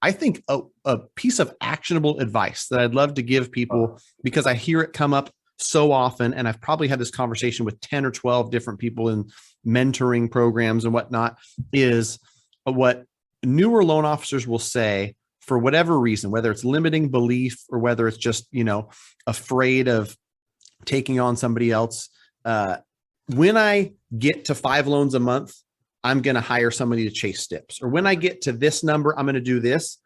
I think a piece of actionable advice that I'd love to give people, because I hear it come up so often, and I've probably had this conversation with 10 or 12 different people in mentoring programs and whatnot, is what newer loan officers will say for whatever reason, whether it's limiting belief or whether it's just, afraid of taking on somebody else. When I get to 5 loans a month, I'm going to hire somebody to chase STIPs. Or when I get to this number, I'm going to do this.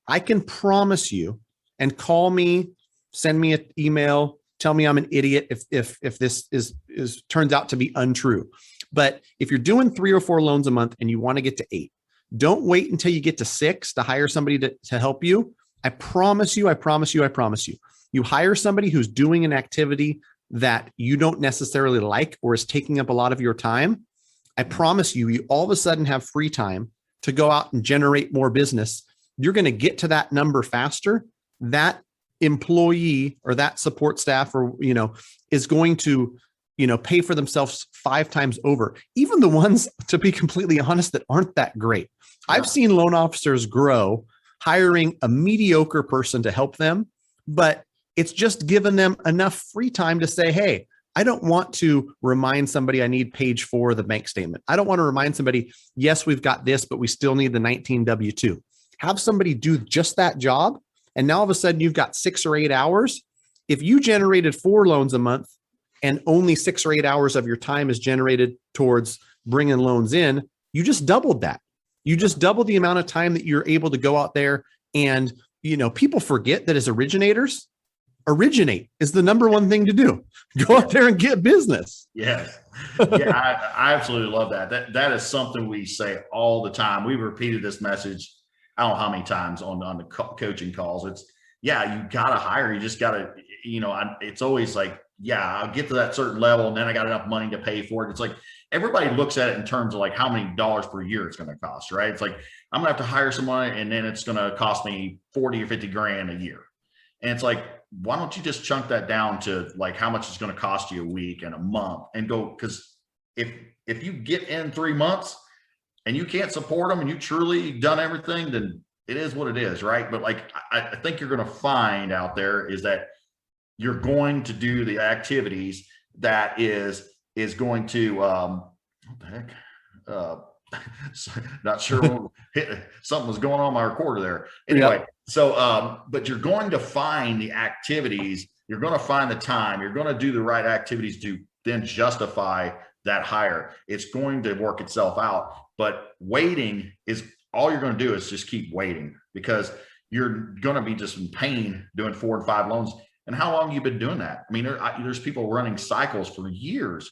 I can promise you, and call me, send me an email, tell me I'm an idiot if this is turns out to be untrue. But if you're doing 3 or 4 loans a month and you want to get to 8, don't wait until you get to 6 to hire somebody to help you. I promise you, I promise you, I promise you. You hire somebody who's doing an activity that you don't necessarily like or is taking up a lot of your time. I promise you, you all of a sudden have free time to go out and generate more business. You're going to get to that number faster. That employee or that support staff is going to, pay for themselves 5 times over. Even the ones, to be completely honest, that aren't that great. I've seen loan officers grow hiring a mediocre person to help them, but it's just given them enough free time to say, hey, I don't want to remind somebody I need page 4 of the bank statement. I don't want to remind somebody, yes, we've got this, but we still need the 19 W-2. Have somebody do just that job. And now all of a sudden you've got 6 or 8 hours. If you generated 4 loans a month and only 6 or 8 hours of your time is generated towards bringing loans in, you just doubled that. You just doubled the amount of time that you're able to go out there. And, people forget that as originators, originate is the number one thing to do. Go out there and get business. Yes. Yeah, I absolutely love that. That is something we say all the time. We've repeated this message, I don't know how many times on the coaching calls. It's, you got to hire. You just got to, it's always like, I'll get to that certain level and then I got enough money to pay for it. It's like, everybody looks at it in terms of like how many dollars per year it's going to cost, right? It's like, I'm gonna have to hire someone and then it's going to cost me 40 or 50 grand a year. And it's like, why don't you just chunk that down to like how much it's going to cost you a week and a month and go? Because if you get in 3 months and you can't support them and you truly done everything, then it is what it is, right? But like I think you're going to find out there is that you're going to do the activities that is going to what the heck? Not sure something was going on my recorder there. Anyway, but you're going to find the activities, you're going to find the time, you're going to do the right activities to then justify that hire. It's going to work itself out. But waiting is all you're going to do is just keep waiting, because you're going to be just in pain doing 4 and 5 loans. And how long have you been doing that? I mean, there's people running cycles for years.